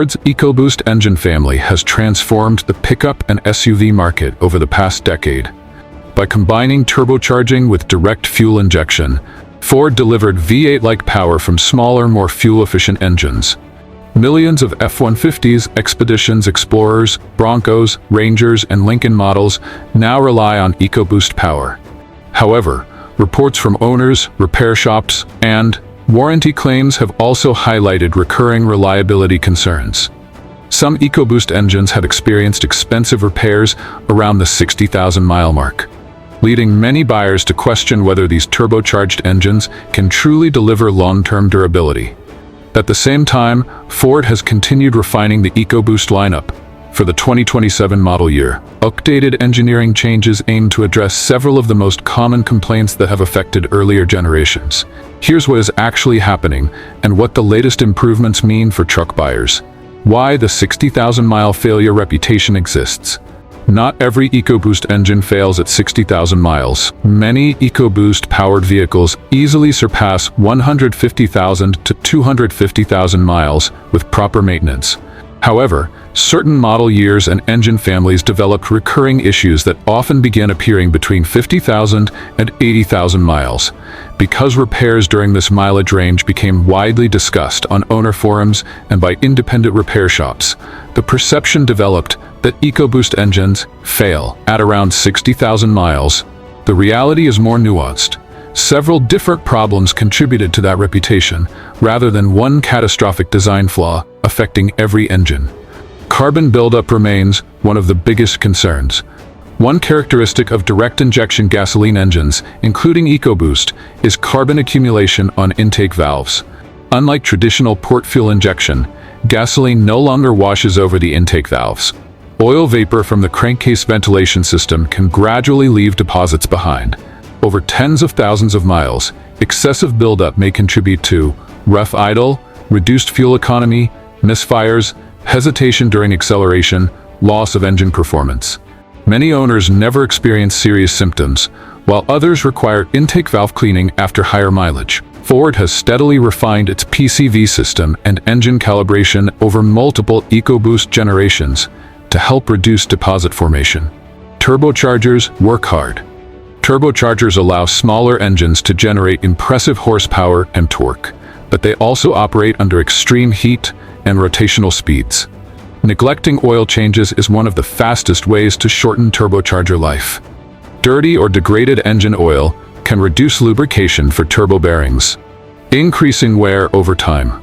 Ford's EcoBoost engine family has transformed the pickup and SUV market over the past decade. By combining turbocharging with direct fuel injection, Ford delivered V8-like power from smaller, more fuel-efficient engines. Millions of F-150s, Expeditions, Explorers, Broncos, Rangers, and Lincoln models now rely on EcoBoost power. However, reports from owners, repair shops, and warranty claims have also highlighted recurring reliability concerns. Some EcoBoost engines have experienced expensive repairs around the 60,000-mile mark, leading many buyers to question whether these turbocharged engines can truly deliver long-term durability. At the same time, Ford has continued refining the EcoBoost lineup. For the 2027 model year, updated engineering changes aim to address several of the most common complaints that have affected earlier generations. Here's what is actually happening and what the latest improvements mean for truck buyers. Why the 60,000-mile failure reputation exists. Not every EcoBoost engine fails at 60,000 miles. Many EcoBoost-powered vehicles easily surpass 150,000 to 250,000 miles with proper maintenance. However, certain model years and engine families developed recurring issues that often begin appearing between 50,000 and 80,000 miles. Because repairs during this mileage range became widely discussed on owner forums and by independent repair shops, the perception developed that EcoBoost engines fail at around 60,000 miles. The reality is more nuanced. Several different problems contributed to that reputation, rather than one catastrophic design flaw affecting every engine. Carbon buildup remains one of the biggest concerns. One characteristic of direct injection gasoline engines, including EcoBoost, is carbon accumulation on intake valves. Unlike traditional port fuel injection, gasoline no longer washes over the intake valves. Oil vapor from the crankcase ventilation system can gradually leave deposits behind. Over tens of thousands of miles, excessive buildup may contribute to rough idle, reduced fuel economy, misfires, hesitation during acceleration, loss of engine performance. Many owners never experience serious symptoms, while others require intake valve cleaning after higher mileage. Ford has steadily refined its PCV system and engine calibration over multiple EcoBoost generations to help reduce deposit formation. Turbochargers work hard. Turbochargers allow smaller engines to generate impressive horsepower and torque, but they also operate under extreme heat and rotational speeds. Neglecting oil changes is one of the fastest ways to shorten turbocharger life. Dirty or degraded engine oil can reduce lubrication for turbo bearings, increasing wear over time.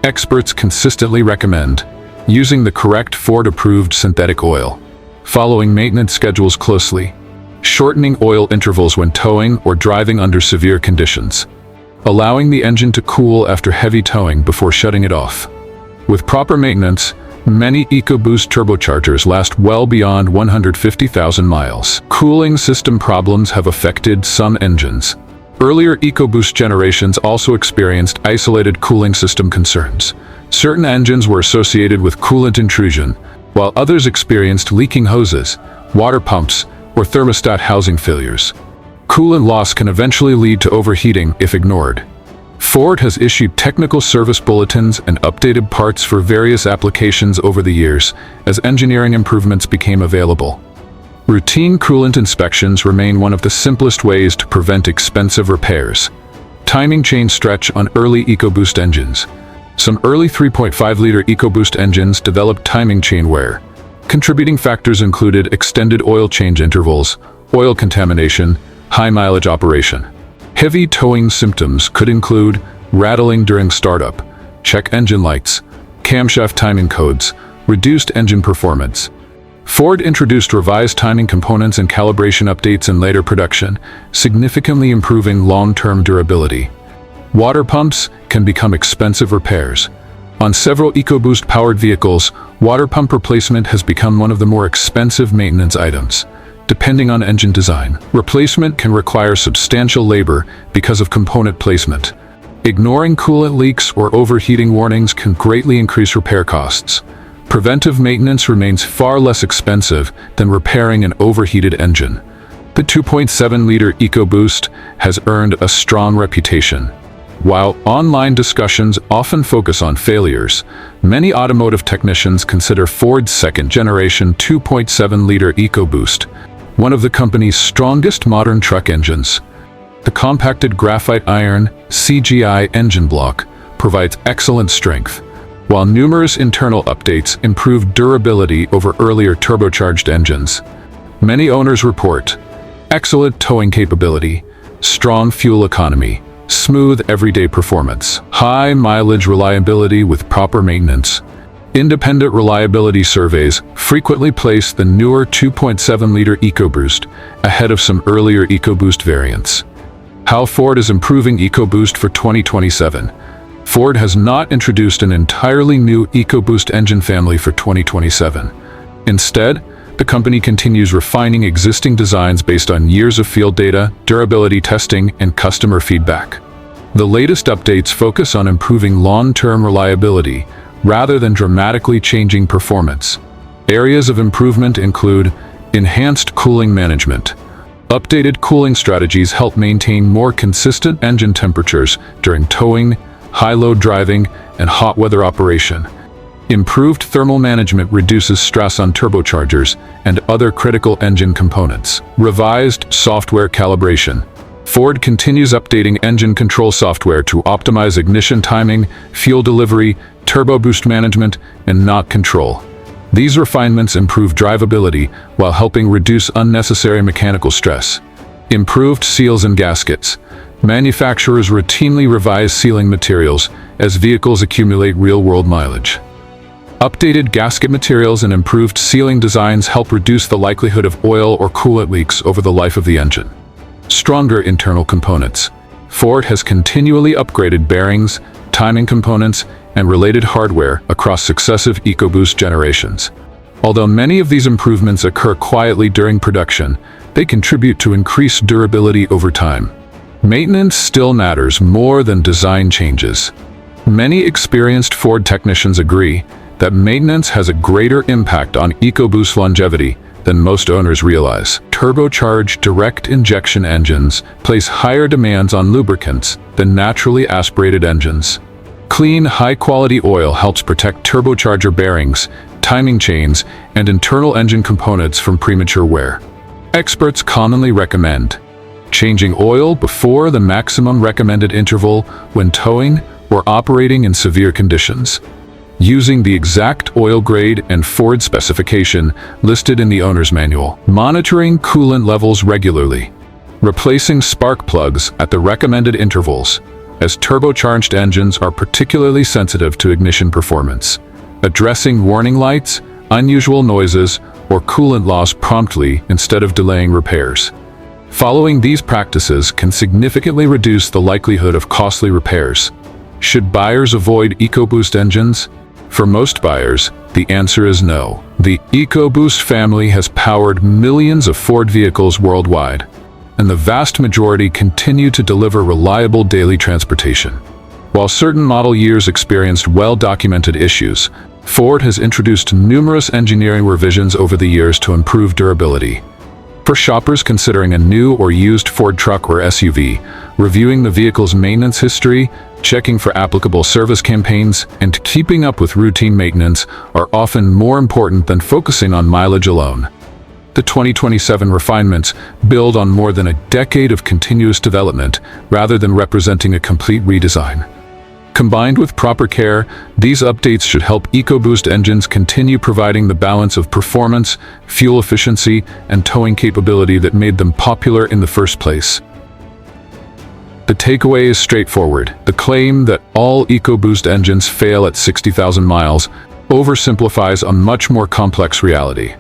Experts consistently recommend using the correct Ford-approved synthetic oil, following maintenance schedules closely, shortening oil intervals when towing or driving under severe conditions, allowing the engine to cool after heavy towing before shutting it off. With proper maintenance, many EcoBoost turbochargers last well beyond 150,000 miles. Cooling system problems have affected some engines. Earlier EcoBoost generations also experienced isolated cooling system concerns. Certain engines were associated with coolant intrusion, while others experienced leaking hoses, water pumps, or thermostat housing failures. Coolant loss can eventually lead to overheating if ignored. Ford has issued technical service bulletins and updated parts for various applications over the years as engineering improvements became available. Routine coolant inspections remain one of the simplest ways to prevent expensive repairs. Timing chain stretch on early EcoBoost engines. Some early 3.5-liter EcoBoost engines developed timing chain wear. Contributing factors included extended oil change intervals, oil contamination, high mileage operation. Heavy towing symptoms could include rattling during startup, check engine lights, camshaft timing codes, reduced engine performance. Ford introduced revised timing components and calibration updates in later production, significantly improving long-term durability. Water pumps can become expensive repairs. On several EcoBoost-powered vehicles, water pump replacement has become one of the more expensive maintenance items. Depending on engine design, replacement can require substantial labor because of component placement. Ignoring coolant leaks or overheating warnings can greatly increase repair costs. Preventive maintenance remains far less expensive than repairing an overheated engine. The 2.7-liter EcoBoost has earned a strong reputation. While online discussions often focus on failures, many automotive technicians consider Ford's second-generation 2.7-liter EcoBoost one of the company's strongest modern truck engines. The compacted graphite iron CGI engine block provides excellent strength, while numerous internal updates improve durability over earlier turbocharged engines. Many owners report excellent towing capability, strong fuel economy, smooth everyday performance, high mileage reliability with proper maintenance. Independent reliability surveys frequently place the newer 2.7-liter EcoBoost ahead of some earlier EcoBoost variants. How Ford is improving EcoBoost for 2027. Ford has not introduced an entirely new EcoBoost engine family for 2027. Instead, the company continues refining existing designs based on years of field data, durability testing, and customer feedback. The latest updates focus on improving long-term reliability rather than dramatically changing performance. Areas of improvement include enhanced cooling management. Updated cooling strategies help maintain more consistent engine temperatures during towing, high-load driving, and hot weather operation. Improved thermal management reduces stress on turbochargers and other critical engine components. Revised software calibration. Ford continues updating engine control software to optimize ignition timing, fuel delivery, turbo boost management, and knock control. These refinements improve drivability while helping reduce unnecessary mechanical stress. Improved seals and gaskets. Manufacturers routinely revise sealing materials as vehicles accumulate real-world mileage. Updated gasket materials and improved sealing designs help reduce the likelihood of oil or coolant leaks over the life of the engine. Stronger internal components. Ford has continually upgraded bearings, timing components, and related hardware across successive EcoBoost generations. Although many of these improvements occur quietly during production, they contribute to increased durability over time. Maintenance still matters more than design changes. Many experienced Ford technicians agree that maintenance has a greater impact on EcoBoost longevity than most owners realize. Turbocharged direct injection engines place higher demands on lubricants than naturally aspirated engines. Clean, high-quality oil helps protect turbocharger bearings, timing chains, and internal engine components from premature wear. Experts commonly recommend changing oil before the maximum recommended interval when towing or operating in severe conditions. Using the exact oil grade and Ford specification listed in the owner's manual. Monitoring coolant levels regularly. Replacing spark plugs at the recommended intervals, as turbocharged engines are particularly sensitive to ignition performance. Addressing warning lights, unusual noises, or coolant loss promptly instead of delaying repairs. Following these practices can significantly reduce the likelihood of costly repairs. Should buyers avoid EcoBoost engines? For most buyers, the answer is no. The EcoBoost family has powered millions of Ford vehicles worldwide, and the vast majority continue to deliver reliable daily transportation. While certain model years experienced well-documented issues, Ford has introduced numerous engineering revisions over the years to improve durability. For shoppers considering a new or used Ford truck or SUV, reviewing the vehicle's maintenance history, checking for applicable service campaigns, and keeping up with routine maintenance are often more important than focusing on mileage alone. The 2027 refinements build on more than a decade of continuous development rather than representing a complete redesign. Combined with proper care, these updates should help EcoBoost engines continue providing the balance of performance, fuel efficiency, and towing capability that made them popular in the first place. The takeaway is straightforward. The claim that all EcoBoost engines fail at 60,000 miles oversimplifies a much more complex reality.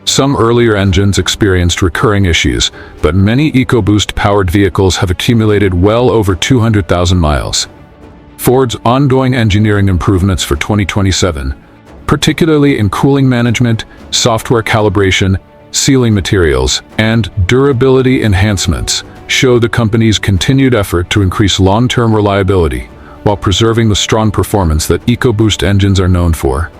Some earlier engines experienced recurring issues, but many EcoBoost-powered vehicles have accumulated well over 200,000 miles. Ford's ongoing engineering improvements for 2027, particularly in cooling management, software calibration, sealing materials, and durability enhancements, show the company's continued effort to increase long-term reliability while preserving the strong performance that EcoBoost engines are known for.